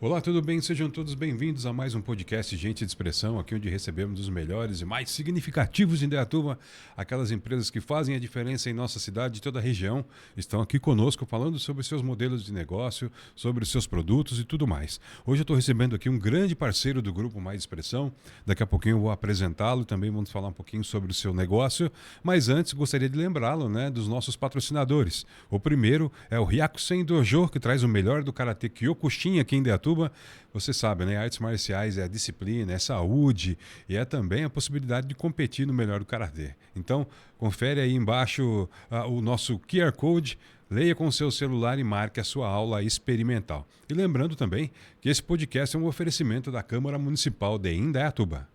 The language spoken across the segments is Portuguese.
Olá, tudo bem? Sejam todos bem-vindos a mais um podcast Gente de Expressão, aqui onde recebemos os melhores e mais significativos de Indaiatuba, aquelas empresas que fazem a diferença em nossa cidade e toda a região, estão aqui conosco falando sobre seus modelos de negócio, sobre os seus produtos e tudo mais. Hoje eu estou recebendo aqui um grande parceiro do Grupo Mais Expressão, daqui a pouquinho eu vou apresentá-lo e também vamos falar um pouquinho sobre o seu negócio, mas antes gostaria de lembrá-lo, dos nossos patrocinadores. O primeiro é o Ryakusen Dojo, que traz o melhor do Karatê Kyokushin aqui em Indaiatuba. Você sabe, artes marciais é a disciplina, é saúde e é também a possibilidade de competir no melhor do karatê. Então, confere aí embaixo o nosso QR Code, leia com o seu celular e marque a sua aula experimental. E lembrando também que esse podcast é um oferecimento da Câmara Municipal de Indaiatuba.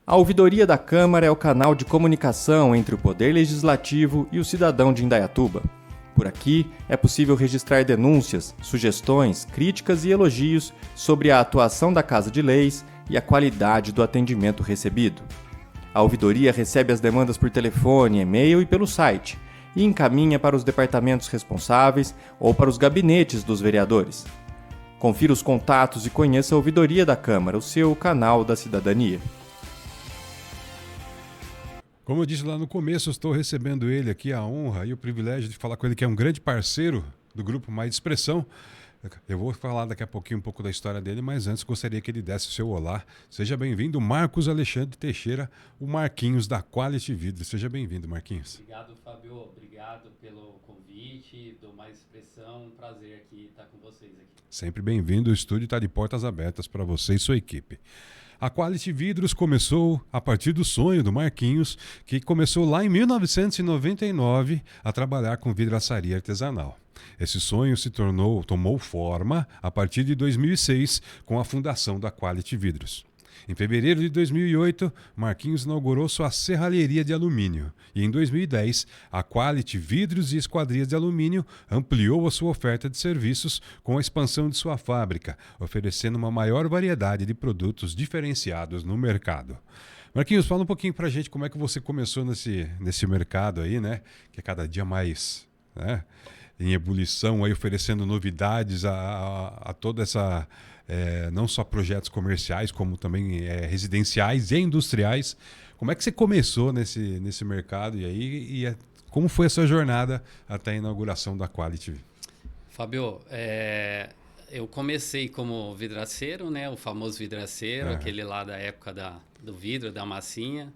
A Ouvidoria da Câmara é o canal de comunicação entre o Poder Legislativo e o cidadão de Indaiatuba. Por aqui, é possível registrar denúncias, sugestões, críticas e elogios sobre a atuação da Casa de Leis e a qualidade do atendimento recebido. A ouvidoria recebe as demandas por telefone, e-mail e pelo site e encaminha para os departamentos responsáveis ou para os gabinetes dos vereadores. Confira os contatos e conheça a Ouvidoria da Câmara, o seu canal da cidadania. Como eu disse lá no começo, eu estou recebendo ele aqui, a honra e o privilégio de falar com ele, que é um grande parceiro do Grupo Mais Expressão. Eu vou falar daqui a pouquinho um pouco da história dele, mas antes gostaria que ele desse o seu olá. Seja bem-vindo, Marcos Alexandre Teixeira, o Marquinhos da Quality Vidro. Seja bem-vindo, Marquinhos. Obrigado, Fábio. Obrigado pelo convite do Mais Expressão. Um prazer aqui estar com vocês aqui. Sempre bem-vindo. O estúdio está de portas abertas para você e sua equipe. A Quality Vidros começou a partir do sonho do Marquinhos, que começou lá em 1999 a trabalhar com vidraçaria artesanal. Esse sonho tomou forma a partir de 2006 com a fundação da Quality Vidros. Em fevereiro de 2008, Marquinhos inaugurou sua serralheria de alumínio e em 2010, a Quality Vidros e Esquadrias de Alumínio ampliou a sua oferta de serviços com a expansão de sua fábrica, oferecendo uma maior variedade de produtos diferenciados no mercado. Marquinhos, fala um pouquinho pra gente como é que você começou nesse mercado aí, que é cada dia mais, em ebulição, aí oferecendo novidades a toda essa... não só projetos comerciais, como também residenciais e industriais. Como é que você começou nesse mercado como foi a sua jornada até a inauguração da Quality? Fábio, eu comecei como vidraceiro, o famoso vidraceiro, aquele lá da época do vidro, da massinha.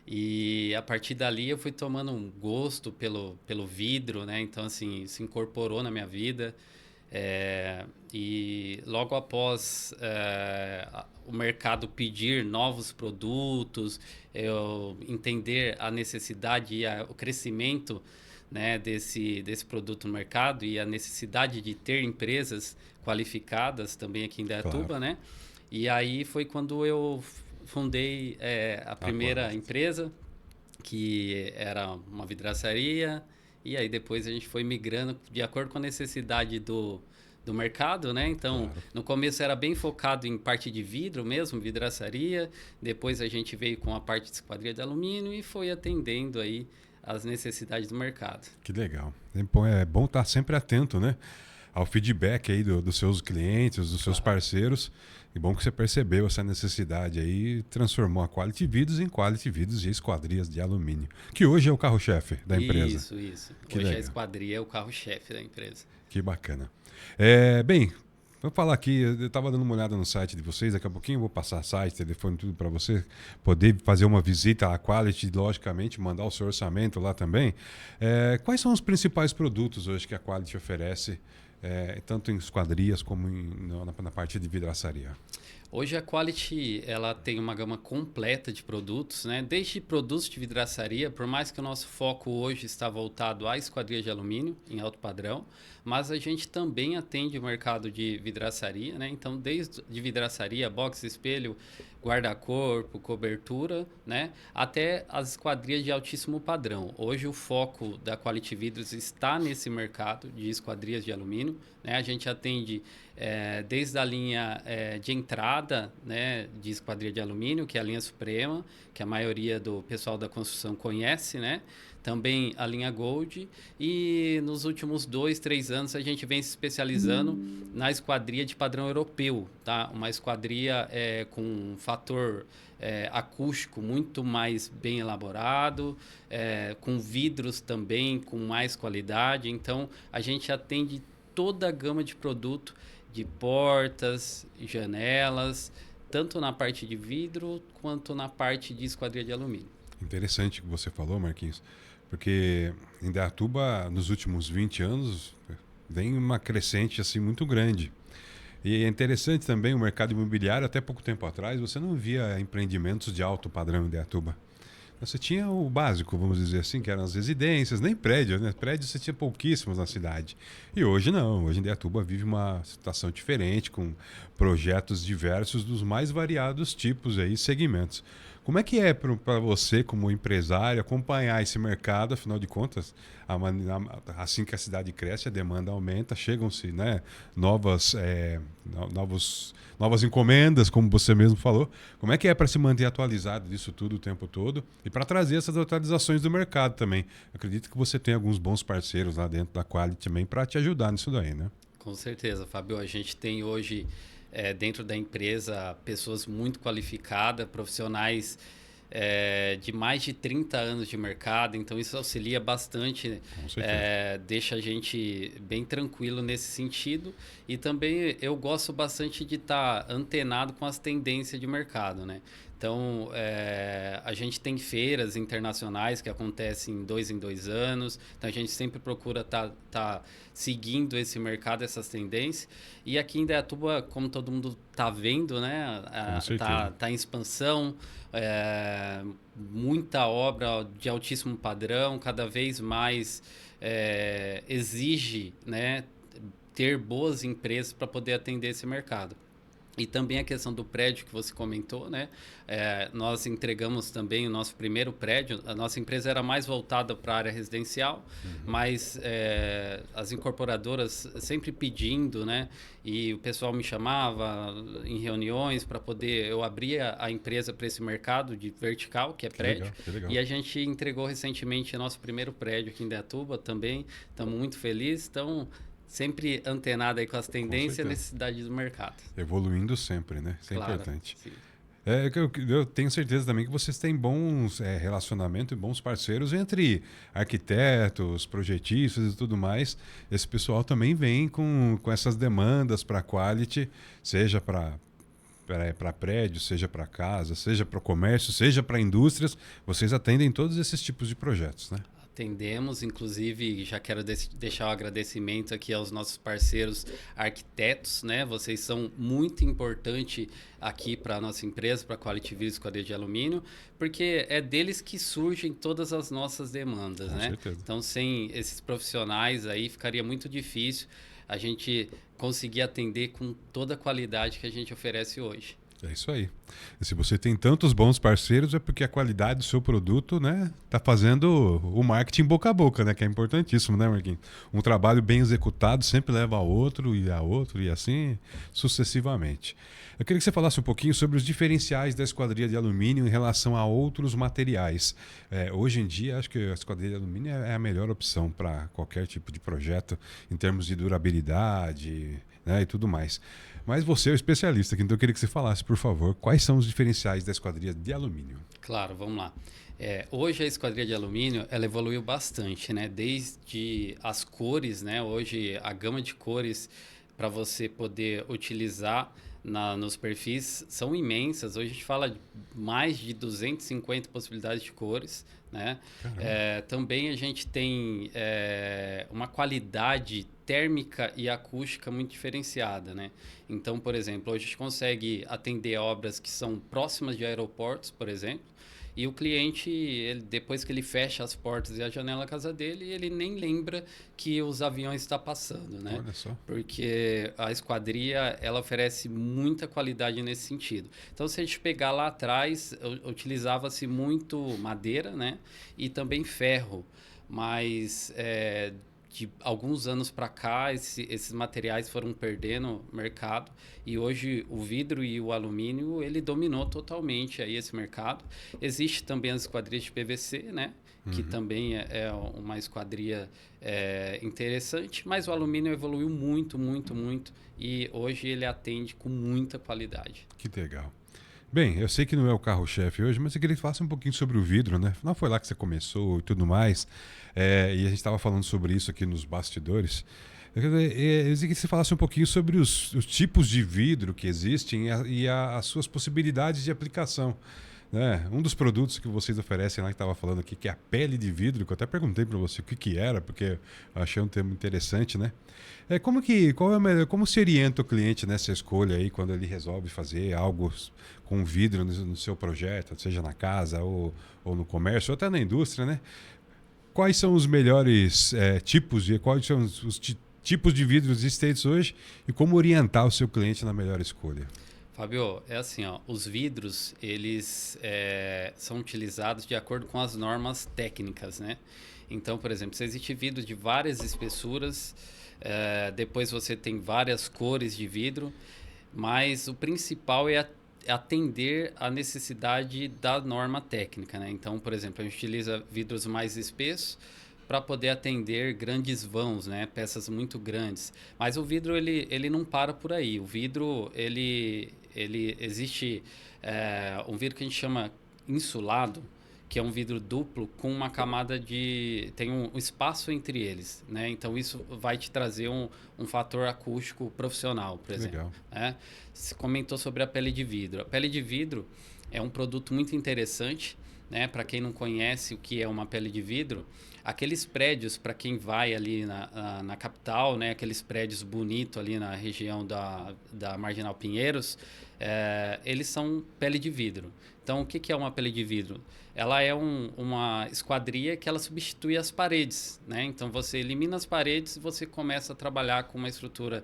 E a partir dali eu fui tomando um gosto pelo vidro, Então, assim, se incorporou na minha vida. E logo após o mercado pedir novos produtos, eu entender a necessidade e o crescimento desse produto no mercado e a necessidade de ter empresas qualificadas também aqui em Indaiatuba, claro. E aí foi quando eu fundei a primeira empresa, que era uma vidraçaria. E aí depois a gente foi migrando de acordo com a necessidade do mercado, Então, claro. No começo era bem focado em parte de vidro mesmo, vidraçaria. Depois a gente veio com a parte de esquadria de alumínio e foi atendendo aí as necessidades do mercado. Que legal. É bom estar sempre atento, ao feedback aí dos seus clientes, dos seus parceiros. E bom que você percebeu essa necessidade aí e transformou a Quality Vidros em Quality Vidros e Esquadrias de Alumínio, que hoje é o carro-chefe da empresa. Isso. Hoje legal. A Esquadria é o carro-chefe da empresa. Que bacana. Bem, vou falar aqui, eu estava dando uma olhada no site de vocês, daqui a pouquinho eu vou passar site, telefone, tudo para você poder fazer uma visita à Quality, logicamente, mandar o seu orçamento lá também. Quais são os principais produtos hoje que a Quality oferece, tanto em esquadrias como na parte de vidraçaria? Hoje a Quality ela tem uma gama completa de produtos, Desde produtos de vidraçaria, por mais que o nosso foco hoje está voltado à esquadria de alumínio, em alto padrão, mas a gente também atende o mercado de vidraçaria, Então, desde de vidraçaria, box, espelho, guarda-corpo, cobertura, Até as esquadrias de altíssimo padrão. Hoje o foco da Quality Vidros está nesse mercado de esquadrias de alumínio, A gente atende desde a linha de entrada, camada, né, de esquadria de alumínio, que é a linha Suprema, que a maioria do pessoal da construção conhece, né? Também a linha Gold, e nos últimos 2, 3 anos a gente vem se especializando na esquadria de padrão europeu, tá? Uma esquadria com um fator acústico muito mais bem elaborado, com vidros também com mais qualidade. Então a gente atende toda a gama de produto, de portas, janelas, tanto na parte de vidro quanto na parte de esquadria de alumínio. Interessante o que você falou, Marquinhos, porque em Indaiatuba, nos últimos 20 anos, vem uma crescente assim muito grande. E é interessante também o mercado imobiliário. Até pouco tempo atrás, você não via empreendimentos de alto padrão em Indaiatuba. Você tinha o básico, vamos dizer assim, que eram as residências, nem prédios, né? Prédios você tinha pouquíssimos na cidade. E hoje não, hoje Indaiatuba vive uma situação diferente, com projetos diversos dos mais variados tipos aí, segmentos. Como é que é para você, como empresário, acompanhar esse mercado? Afinal de contas, assim que a cidade cresce, a demanda aumenta, chegam-se, né, novas encomendas, como você mesmo falou. Como é que é para se manter atualizado disso tudo o tempo todo e para trazer essas atualizações do mercado também? Acredito que você tem alguns bons parceiros lá dentro da Quali também para te ajudar nisso daí, né? Com certeza, Fábio. A gente tem hoje, dentro da empresa, pessoas muito qualificadas, profissionais de mais de 30 anos de mercado, então isso auxilia bastante, deixa a gente bem tranquilo nesse sentido. E também eu gosto bastante de estar antenado com as tendências de mercado, né? Então, a gente tem feiras internacionais que acontecem em 2 anos. Então, a gente sempre procura tá seguindo esse mercado, essas tendências. E aqui em Indaiatuba, como todo mundo está vendo, né, tá em expansão. Muita obra de altíssimo padrão, cada vez mais exige, né, ter boas empresas para poder atender esse mercado. E também a questão do prédio que você comentou, né? Nós entregamos também o nosso primeiro prédio. A nossa empresa era mais voltada para a área residencial, mas as incorporadoras sempre pedindo, né? E o pessoal me chamava em reuniões para poder... Eu abria a empresa para esse mercado de vertical, que é prédio. Que legal. E a gente entregou recentemente nosso primeiro prédio aqui em Indaiatuba também. Estamos muito felizes. Então... sempre antenado aí com as tendências e necessidades do mercado. Evoluindo sempre, né? Isso é importante. Sim. Eu tenho certeza também que vocês têm bons relacionamentos e bons parceiros entre arquitetos, projetistas e tudo mais. Esse pessoal também vem com essas demandas para quality, seja para prédios, seja para casa, seja para comércio, seja para indústrias. Vocês atendem todos esses tipos de projetos, né? Atendemos, inclusive, já quero deixar o agradecimento aqui aos nossos parceiros arquitetos, né? Vocês são muito importantes aqui para a nossa empresa, para a Quality Vidro Esquadria de Alumínio, porque é deles que surgem todas as nossas demandas, né? Certeza. Então, sem esses profissionais aí, ficaria muito difícil a gente conseguir atender com toda a qualidade que a gente oferece hoje. É isso aí. E se você tem tantos bons parceiros, é porque a qualidade do seu produto, né, tá fazendo o marketing boca a boca, né, que é importantíssimo, né, Marquinhos? Um trabalho bem executado sempre leva a outro e assim sucessivamente. Eu queria que você falasse um pouquinho sobre os diferenciais da esquadria de alumínio em relação a outros materiais. Hoje em dia, acho que a esquadria de alumínio é a melhor opção para qualquer tipo de projeto em termos de durabilidade, né, e tudo mais. Mas você é o especialista aqui, então eu queria que você falasse, por favor, quais são os diferenciais da esquadria de alumínio. Claro, vamos lá. Hoje a esquadria de alumínio ela evoluiu bastante, né? Desde as cores, né? Hoje a gama de cores para você poder utilizar nos perfis são imensas. Hoje a gente fala de mais de 250 possibilidades de cores, né? Também a gente tem uma qualidade térmica e acústica muito diferenciada, né? Então, por exemplo, hoje a gente consegue atender obras que são próximas de aeroportos, por exemplo, e o cliente, depois que ele fecha as portas e a janela da casa dele, ele nem lembra que os aviões estão passando, né? Olha só. Porque a esquadria, ela oferece muita qualidade nesse sentido. Então, se a gente pegar lá atrás, utilizava-se muito madeira, né? E também ferro, mas de alguns anos para cá, esses materiais foram perdendo mercado e hoje o vidro e o alumínio ele dominou totalmente aí esse mercado. Existe também as esquadrias de PVC, né? Que também é uma esquadria interessante, mas o alumínio evoluiu muito, muito, muito e hoje ele atende com muita qualidade. Que legal. Bem, eu sei que não é o carro-chefe hoje, mas eu queria que falasse um pouquinho sobre o vidro, né? Não foi lá que você começou e tudo mais, e a gente estava falando sobre isso aqui nos bastidores. Eu queria que você falasse um pouquinho sobre os tipos de vidro que existem as suas possibilidades de aplicação. Né? Um dos produtos que vocês oferecem lá, que estava falando aqui, que é a pele de vidro, que eu até perguntei para você o que era, porque eu achei um termo interessante, né? Como se orienta o cliente nessa escolha aí, quando ele resolve fazer algo com vidro no seu projeto, seja na casa ou no comércio, ou até na indústria, né? Quais são os melhores quais são os tipos de vidros existentes hoje e como orientar o seu cliente na melhor escolha? Fábio, é assim, ó, os vidros, eles são utilizados de acordo com as normas técnicas, né? Então, por exemplo, se existe vidro de várias espessuras, depois você tem várias cores de vidro, mas o principal é atender à necessidade da norma técnica, né? Então, por exemplo, a gente utiliza vidros mais espessos para poder atender grandes vãos, né? Peças muito grandes. Mas o vidro ele não para por aí. O vidro ele existe um vidro que a gente chama insulado, que é um vidro duplo com uma camada tem um espaço entre eles, né? Então isso vai te trazer um fator acústico profissional, por exemplo. Legal. Né? Você comentou sobre a pele de vidro. A pele de vidro é um produto muito interessante, né? Para quem não conhece o que é uma pele de vidro, aqueles prédios, para quem vai ali na capital, né? Aqueles prédios bonitos ali na região da Marginal Pinheiros, eles são pele de vidro. Então, o que é uma pele de vidro? Ela é uma esquadria que ela substitui as paredes, né? Então, você elimina as paredes e você começa a trabalhar com uma estrutura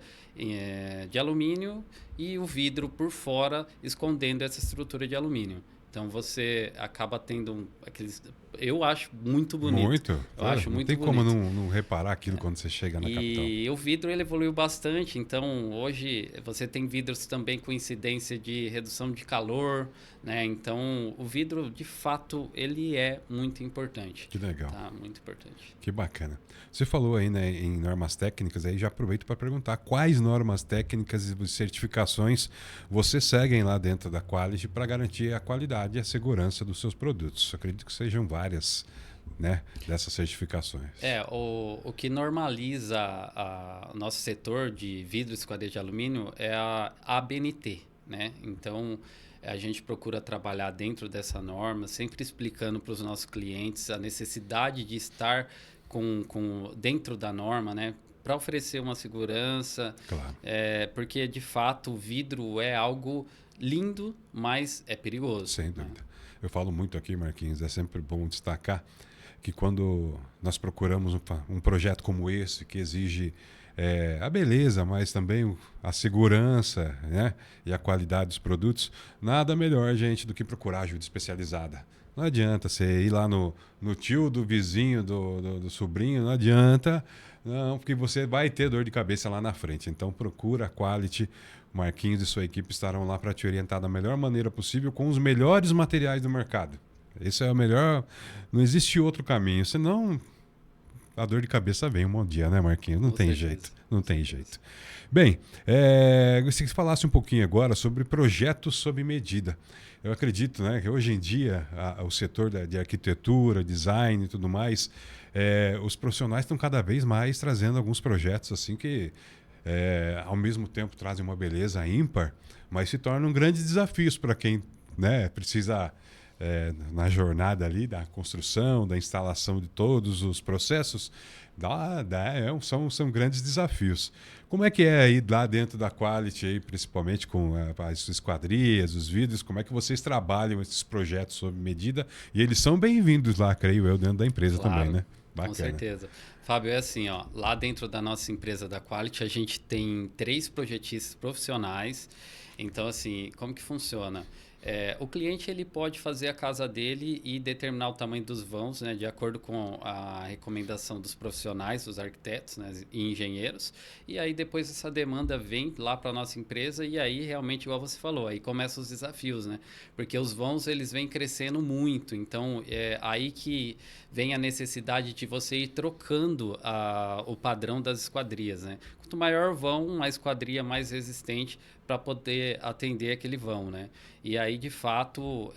de alumínio e o vidro por fora, escondendo essa estrutura de alumínio. Então você acaba tendo aqueles. Eu acho muito bonito. Muito. Eu acho não muito tem bonito. como não reparar aquilo quando você chega na capital. E o vidro ele evoluiu bastante. Então hoje você tem vidros também com incidência de redução de calor, né? Então o vidro de fato ele é muito importante. Que legal. Tá? Muito importante. Que bacana. Você falou aí, né, em normas técnicas, aí já aproveito para perguntar quais normas técnicas e certificações você seguem lá dentro da Quality para garantir a qualidade e a segurança dos seus produtos. Eu acredito que sejam várias, né, dessas certificações. O que normaliza o nosso setor de vidro e esquadria de alumínio é a ABNT, né? Então a gente procura trabalhar dentro dessa norma, sempre explicando para os nossos clientes a necessidade de estar dentro da norma, né? Para oferecer uma segurança. Claro. Porque, de fato, o vidro é algo lindo, mas é perigoso. Sem dúvida. Eu falo muito aqui, Marquinhos, é sempre bom destacar que quando nós procuramos um projeto como esse, que exige a beleza, mas também a segurança, né, e a qualidade dos produtos, nada melhor, gente, do que procurar ajuda especializada. Não adianta você ir lá no tio do vizinho, do sobrinho, não adianta, não, porque você vai ter dor de cabeça lá na frente. Então procura a Quality, Marquinhos e sua equipe estarão lá para te orientar da melhor maneira possível com os melhores materiais do mercado. Esse é o melhor, não existe outro caminho, senão a dor de cabeça vem um dia, né, Marquinhos? Não tem jeito, não tem jeito. Bem, gostaria que você falasse um pouquinho agora sobre projetos sob medida. Eu acredito, né, que hoje em dia o setor de arquitetura, design e tudo mais, os profissionais estão cada vez mais trazendo alguns projetos assim que ao mesmo tempo trazem uma beleza ímpar, mas se tornam grandes desafios para quem, né, precisa na jornada ali da construção, da instalação de todos os processos, são grandes desafios. Como é que é aí lá dentro da Quality, aí, principalmente com as esquadrias, os vidros, como é que vocês trabalham esses projetos sob medida? E eles são bem-vindos lá, creio eu, dentro da empresa também, né? Bacana. Com certeza. Fábio, é assim, ó, lá dentro da nossa empresa da Quality, a gente tem 3 projetistas profissionais. Então, assim, como que funciona? O cliente ele pode fazer a casa dele e determinar o tamanho dos vãos, né, de acordo com a recomendação dos profissionais, dos arquitetos, né, e engenheiros. E aí depois essa demanda vem lá para a nossa empresa e aí realmente, igual você falou, aí começam os desafios, né? Porque os vãos eles vêm crescendo muito. Então é aí que vem a necessidade de você ir trocando o padrão das esquadrias, né? Quanto maior o vão, mais esquadria, mais resistente para poder atender aquele vão, né? E aí, de fato,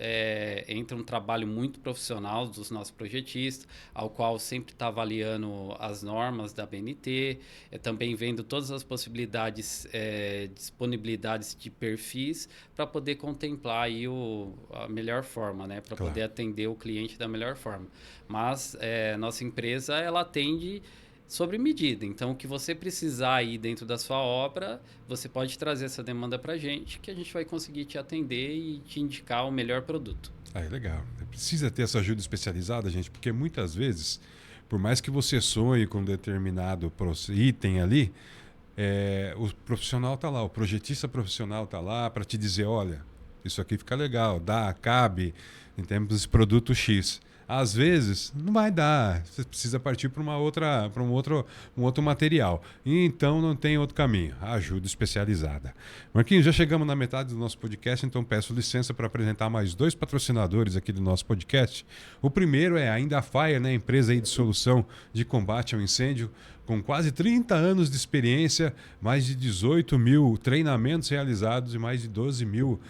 entra um trabalho muito profissional dos nossos projetistas, ao qual sempre está avaliando as normas da BNT, também vendo todas as possibilidades, disponibilidades de perfis para poder contemplar aí a melhor forma, né? Para poder atender o cliente da melhor forma. Mas nossa empresa, ela atende sobre medida. Então, o que você precisar aí dentro da sua obra, você pode trazer essa demanda para a gente, que a gente vai conseguir te atender e te indicar o melhor produto. Legal. Precisa ter essa ajuda especializada, gente, porque muitas vezes, por mais que você sonhe com um determinado item ali, o profissional está lá, o projetista profissional está lá para te dizer, olha, isso aqui fica legal, cabe em termos de produto X. Às vezes não vai dar, você precisa partir para um outro material. E então não tem outro caminho, a ajuda especializada. Marquinhos, já chegamos na metade do nosso podcast, então peço licença para apresentar mais 2 patrocinadores aqui do nosso podcast. O primeiro é a Indafire, né, empresa aí de solução de combate ao incêndio, com quase 30 anos de experiência, mais de 18 mil treinamentos realizados e mais de 12 mil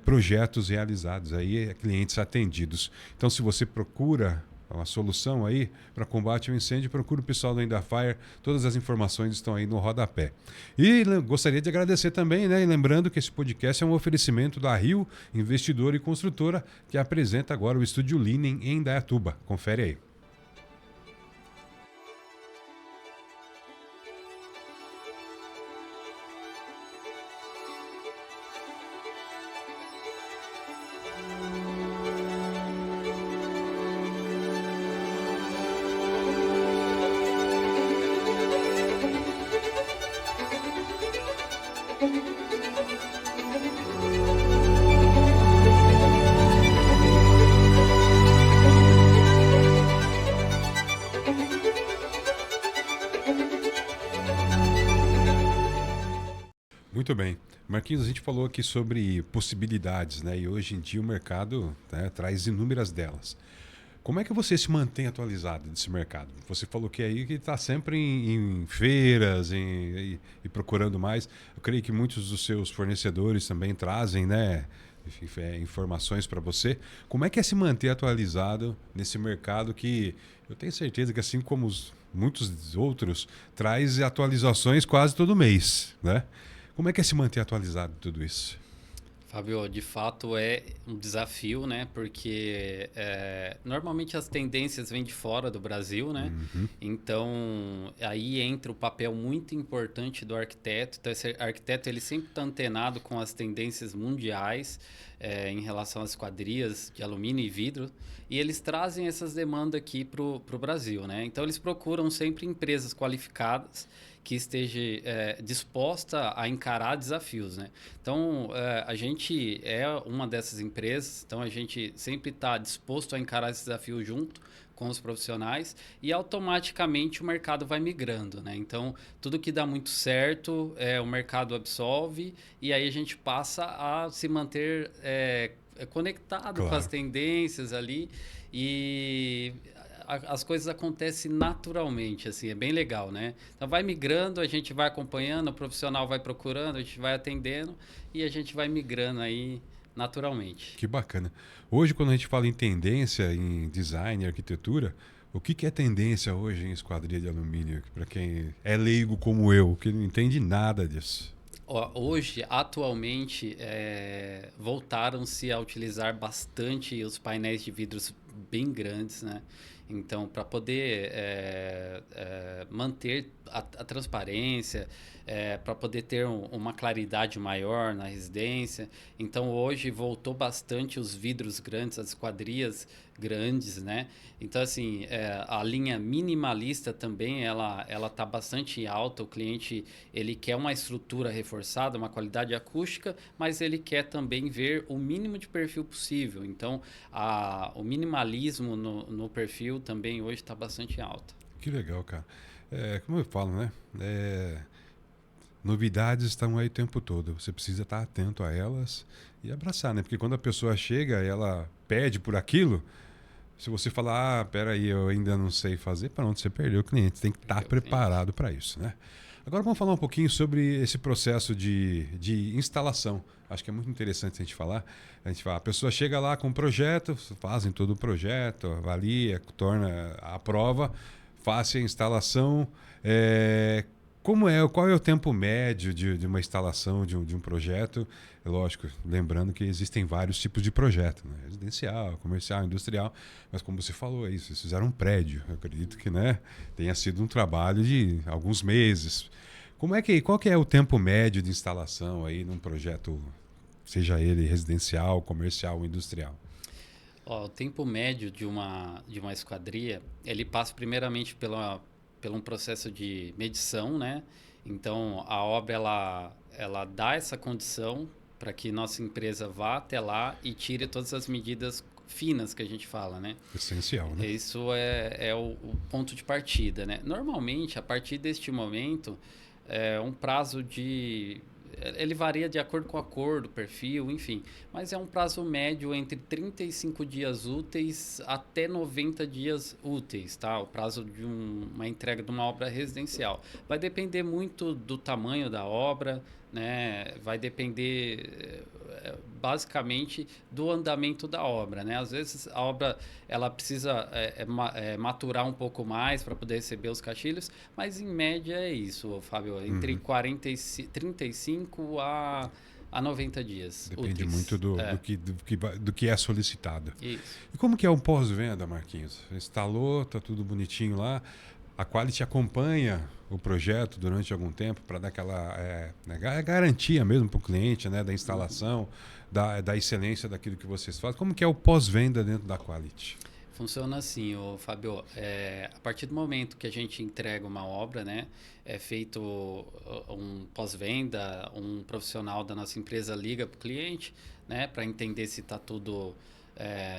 projetos realizados, aí, clientes atendidos. Então, se você procura uma solução aí para combate ao incêndio, procura o pessoal da Indafire, todas as informações estão aí no rodapé. E gostaria de agradecer também, né, lembrando que esse podcast é um oferecimento da Rio Investidora e Construtora, que apresenta agora o Estúdio Linen em Indaiatuba. Confere aí. Muito bem. Marquinhos, a gente falou aqui sobre possibilidades, né? E hoje em dia o mercado, né, traz inúmeras delas. Como é que você se mantém atualizado desse mercado? Você falou que aí que está sempre em feiras e procurando mais. Eu creio que muitos dos seus fornecedores também trazem, né, informações para você. Como é que é se manter atualizado nesse mercado que eu tenho certeza que, assim como muitos outros, traz atualizações quase todo mês, né? Como é que é se manter atualizado de tudo isso? Fábio, de fato é um desafio, né? Porque normalmente as tendências vêm de fora do Brasil, né? Uhum. Então, aí entra o papel muito importante do arquiteto. Então, esse arquiteto ele sempre está antenado com as tendências mundiais em relação às esquadrias de alumínio e vidro. E eles trazem essas demandas aqui para o Brasil, né? Então, eles procuram sempre empresas qualificadas que esteja disposta a encarar desafios, né? Então, a gente é uma dessas empresas, então a gente sempre está disposto a encarar esse desafio junto com os profissionais e automaticamente o mercado vai migrando, né? Então, tudo que dá muito certo, o mercado absorve e aí a gente passa a se manter conectado Claro. com as tendências ali e as coisas acontecem naturalmente, assim, é bem legal, né? Então vai migrando, a gente vai acompanhando, o profissional vai procurando, a gente vai atendendo e a gente vai migrando aí naturalmente. Que bacana. Hoje, quando a gente fala em tendência, em design, arquitetura, o que é tendência hoje em esquadria de alumínio? Para quem é leigo como eu, que não entende nada disso. Hoje, atualmente, voltaram-se a utilizar bastante os painéis de vidros bem grandes, né? Então, para poder manter a transparência, para poder ter uma claridade maior na residência. Então, hoje voltou bastante os vidros grandes, as esquadrias grandes, né? Então, assim, a linha minimalista também, ela está bastante alta. O cliente, ele quer uma estrutura reforçada, uma qualidade acústica, mas ele quer também ver o mínimo de perfil possível. Então, o minimalismo no perfil também hoje está bastante alto. Que legal, cara. Como eu falo, né? Novidades estão aí o tempo todo. Você precisa estar atento a elas e abraçar, né? Porque quando a pessoa chega e ela pede por aquilo, se você falar, peraí, eu ainda não sei fazer, pronto, você perdeu o cliente. Tem que estar preparado para isso, né? Agora vamos falar um pouquinho sobre esse processo de instalação. Acho que é muito interessante a gente falar. A pessoa chega lá com um projeto, fazem todo o projeto, avalia, torna a prova, faz a instalação. Qual é o tempo médio de uma instalação de um projeto? Lógico, lembrando que existem vários tipos de projeto, né? Residencial, comercial, industrial, mas como você falou aí, vocês fizeram um prédio. Eu acredito que, né, tenha sido um trabalho de alguns meses. Qual que é o tempo médio de instalação aí num projeto, seja ele residencial, comercial ou industrial? O tempo médio de uma esquadria, ele passa primeiramente por um processo de medição, né? Então, a obra, ela dá essa condição para que nossa empresa vá até lá e tire todas as medidas finas que a gente fala, né? Essencial, né? Isso é o ponto de partida, né? Normalmente, a partir deste momento, um prazo ele varia de acordo com o acordo, perfil, enfim. Mas é um prazo médio entre 35 dias úteis até 90 dias úteis, tá? O prazo de uma entrega de uma obra residencial. Vai depender muito do tamanho da obra, né? Vai depender basicamente do andamento da obra, né? Às vezes a obra ela precisa maturar um pouco mais para poder receber os caixilhos, mas em média é isso, Fábio, entre 35 a 90 dias. Depende úteis. muito do que é solicitado. Isso. E como que é o pós-venda, Marquinhos? Instalou, tá tudo bonitinho lá. A Quality acompanha o projeto durante algum tempo para dar aquela garantia mesmo para o cliente, né, da instalação, da excelência daquilo que vocês fazem. Como que é o pós-venda dentro da Quality? Funciona assim, Fábio. A partir do momento que a gente entrega uma obra, né, é feito um pós-venda, um profissional da nossa empresa liga para o cliente, né, para entender se está tudo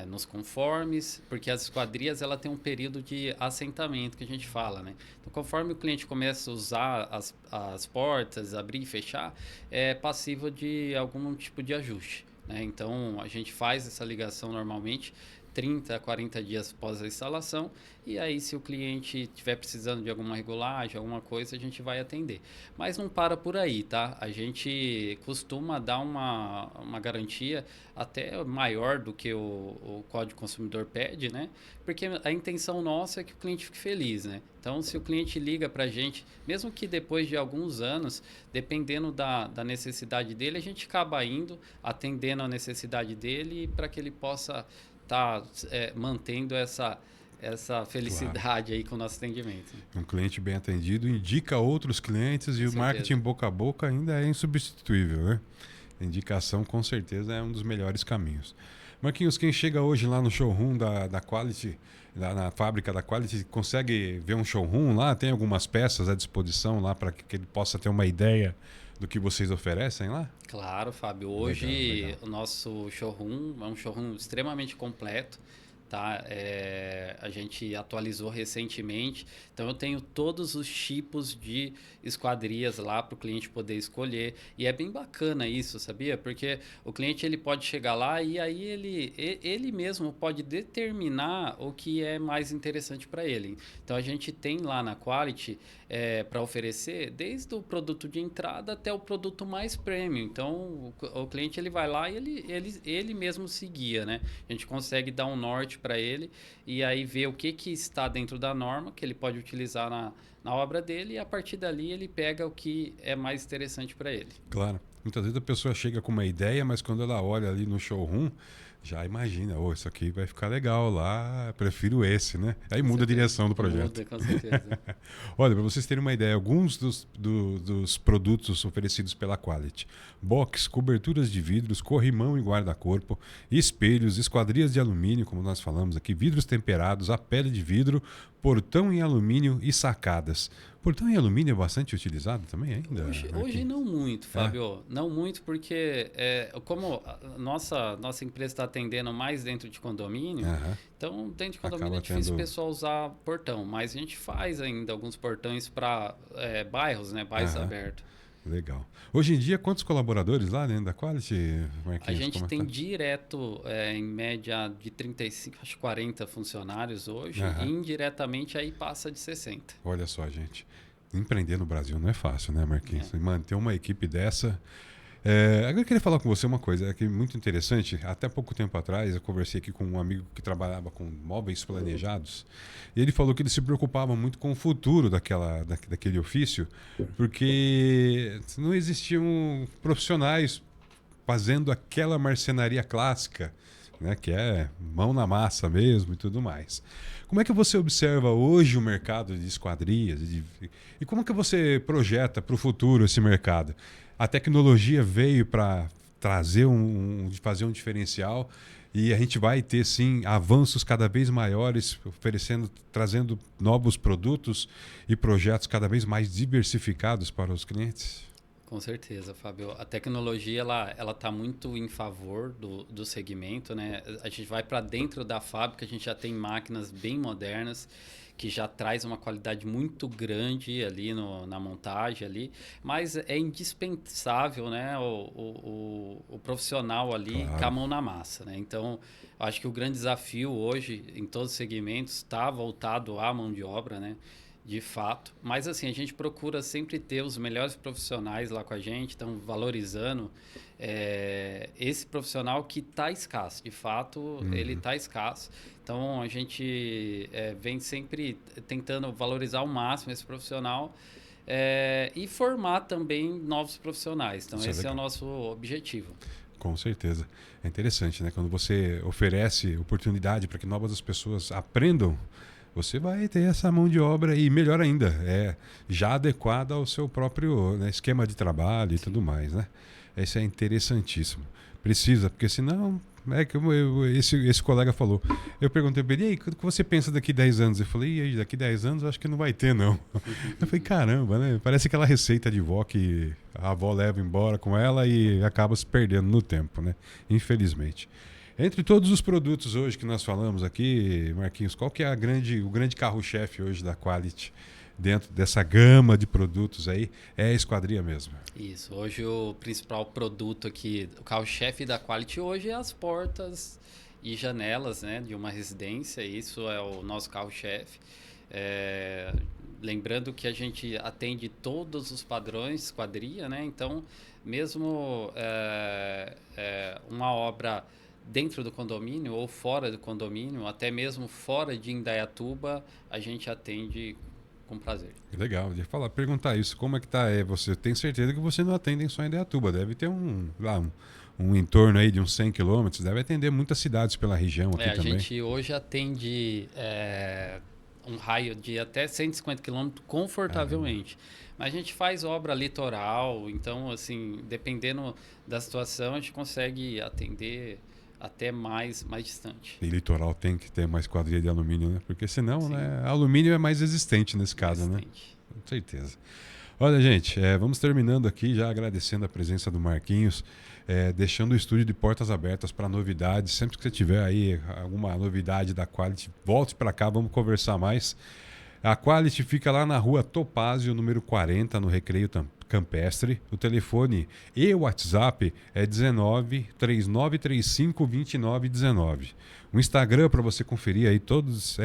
nos conformes, porque as esquadrias ela tem um período de assentamento que a gente fala, né? Então, conforme o cliente começa a usar as portas, abrir e fechar, é passível de algum tipo de ajuste, né? Então, a gente faz essa ligação normalmente 30 a 40 dias após a instalação, e aí se o cliente estiver precisando de alguma regulagem, alguma coisa, a gente vai atender. Mas não para por aí, tá? A gente costuma dar uma garantia até maior do que o Código Consumidor pede, né? Porque a intenção nossa é que o cliente fique feliz, né? Então, se o cliente liga para a gente, mesmo que depois de alguns anos, dependendo da necessidade dele, a gente acaba indo, atendendo a necessidade dele para que ele possa tá mantendo essa felicidade aí com o nosso atendimento. Um cliente bem atendido indica outros clientes e o marketing boca a boca ainda é insubstituível, né? A indicação com certeza é um dos melhores caminhos. Marquinhos, quem chega hoje lá no showroom da Quality, lá na fábrica da Quality, consegue ver um showroom lá? Tem algumas peças à disposição lá para que ele possa ter uma ideia do que vocês oferecem lá? Claro, Fábio. Hoje legal. O nosso showroom é um showroom extremamente completo. Tá? A gente atualizou recentemente, então eu tenho todos os tipos de esquadrias lá para o cliente poder escolher, e é bem bacana isso, sabia? Porque o cliente ele pode chegar lá e aí ele mesmo pode determinar o que é mais interessante para ele. Então a gente tem lá na Quality para oferecer desde o produto de entrada até o produto mais premium. Então o cliente ele vai lá e ele mesmo se guia, né? A gente consegue dar um norte para ele e aí ver o que está dentro da norma que ele pode utilizar na obra dele, e a partir dali ele pega o que é mais interessante para ele. Claro. Muitas vezes a pessoa chega com uma ideia, mas quando ela olha ali no showroom, já imagina, isso aqui vai ficar legal lá, prefiro esse, né? Aí muda a direção do projeto. Muda, com certeza. Olha, para vocês terem uma ideia, alguns dos produtos oferecidos pela Quality: box, coberturas de vidros, corrimão e guarda-corpo, espelhos, esquadrias de alumínio, como nós falamos aqui, vidros temperados, a pele de vidro, portão em alumínio e sacadas. Portão em alumínio é bastante utilizado também ainda? Hoje não muito, Fábio. Não muito porque como a nossa empresa está atendendo mais dentro de condomínio, então dentro de condomínio é difícil o pessoal usar portão, mas a gente faz ainda alguns portões para bairros, né? Bairros abertos. Legal. Hoje em dia, quantos colaboradores lá dentro da Quality, Marquinhos? A gente tem direto, em média, de 35, acho 40 funcionários hoje. E indiretamente, aí passa de 60. Olha só, gente. Empreender no Brasil não é fácil, né, Marquinhos? Manter uma equipe dessa... agora eu queria falar com você uma coisa que é muito interessante. Até pouco tempo atrás eu conversei aqui com um amigo que trabalhava com móveis planejados e ele falou que ele se preocupava muito com o futuro daquele ofício, porque não existiam profissionais fazendo aquela marcenaria clássica, né, que é mão na massa mesmo e tudo mais. Como é que você observa hoje o mercado de esquadrias e como que você projeta para o futuro esse mercado? A tecnologia veio para fazer um diferencial e a gente vai ter, sim, avanços cada vez maiores, trazendo novos produtos e projetos cada vez mais diversificados para os clientes? Com certeza, Fábio. A tecnologia ela está muito em favor do segmento, né? A gente vai para dentro da fábrica, a gente já tem máquinas bem modernas que já traz uma qualidade muito grande ali na montagem ali, mas é indispensável, né, o profissional ali com a mão na massa, né? Então, acho que o grande desafio hoje em todos os segmentos está voltado à mão de obra, né? De fato, mas assim, a gente procura sempre ter os melhores profissionais lá com a gente, então valorizando esse profissional que está escasso, de fato ele está escasso, então a gente vem sempre tentando valorizar ao máximo esse profissional e formar também novos profissionais, então esse é o nosso objetivo. Com certeza, é interessante, né? Quando você oferece oportunidade para que novas pessoas aprendam, você vai ter essa mão de obra e, melhor ainda, já adequada ao seu próprio, né, esquema de trabalho e tudo mais, né? Isso é interessantíssimo. Precisa, porque senão... esse colega falou. Eu perguntei para ele, e aí, o que você pensa daqui 10 anos? Eu falei, e aí, daqui 10 anos eu acho que não vai ter, não. Eu falei, caramba, né? Parece aquela receita de vó que a avó leva embora com ela e acaba se perdendo no tempo, né? Infelizmente. Entre todos os produtos hoje que nós falamos aqui, Marquinhos, qual que é o grande carro-chefe hoje da Quality dentro dessa gama de produtos aí? É a esquadria mesmo. Isso. Hoje o principal produto aqui, o carro-chefe da Quality hoje é as portas e janelas, né, de uma residência. Isso é o nosso carro-chefe. Lembrando que a gente atende todos os padrões de esquadria, né? Então, mesmo uma obra dentro do condomínio ou fora do condomínio, até mesmo fora de Indaiatuba, a gente atende com prazer. Legal, de perguntar isso, como é que tá? Você tem certeza que você não atende só em Indaiatuba, deve ter um entorno aí de uns 100 quilômetros, deve atender muitas cidades pela região aqui também. A gente hoje atende um raio de até 150 quilômetros confortavelmente. Mas a gente faz obra litoral, então, assim, dependendo da situação, a gente consegue atender até mais distante. E litoral tem que ter mais esquadria de alumínio, né? Porque senão, né, alumínio é mais resistente nesse caso, né? Com certeza. Olha, gente, vamos terminando aqui, já agradecendo a presença do Marquinhos, deixando o estúdio de portas abertas para novidades. Sempre que você tiver aí alguma novidade da Quality, volte para cá, vamos conversar mais. A Quality fica lá na rua Topázio, número 40, no Recreio Campestre. O telefone e o WhatsApp é 19-3935-2919. O Instagram para você conferir aí todas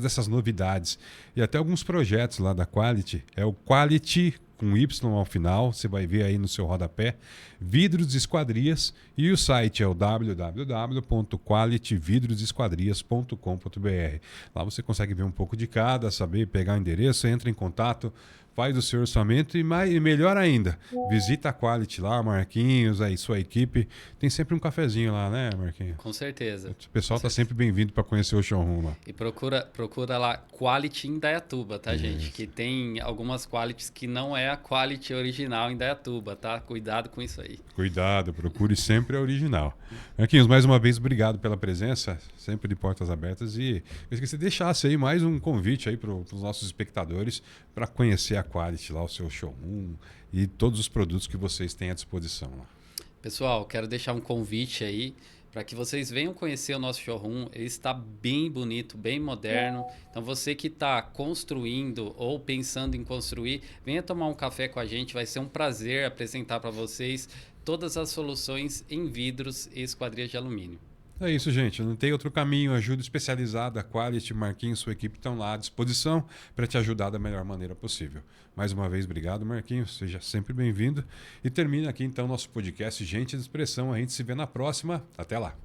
essas novidades e até alguns projetos lá da Quality. É o Quality com Y ao final, você vai ver aí no seu rodapé, Vidros Esquadrias, e o site é o www.qualityvidrosesquadrias.com.br. Lá você consegue ver um pouco de cada, saber, pegar o endereço, entra em contato, faz o seu orçamento e melhor ainda, visita a Quality lá, Marquinhos, aí sua equipe. Tem sempre um cafezinho lá, né, Marquinhos? Com certeza. O pessoal está sempre bem-vindo para conhecer o showroom lá. E procura lá Quality Indaiatuba, tá, gente? Que tem algumas qualities que não é a quality original em Indaiatuba, tá? Cuidado com isso aí. Cuidado, procure sempre a original. Marquinhos, mais uma vez, obrigado pela presença, sempre de portas abertas. E eu esqueci de deixasse aí mais um convite aí para os nossos espectadores para conhecer a Quality lá, o seu showroom e todos os produtos que vocês têm à disposição lá. Pessoal, quero deixar um convite aí para que vocês venham conhecer o nosso showroom. Ele está bem bonito, bem moderno. Então você que está construindo ou pensando em construir, venha tomar um café com a gente. Vai ser um prazer apresentar para vocês todas as soluções em vidros e esquadrias de alumínio. É isso, gente. Não tem outro caminho. Ajuda especializada, a Quality, Marquinhos, sua equipe estão lá à disposição para te ajudar da melhor maneira possível. Mais uma vez, obrigado, Marquinhos. Seja sempre bem-vindo. E termina aqui, então, nosso podcast Gente de Expressão. A gente se vê na próxima. Até lá.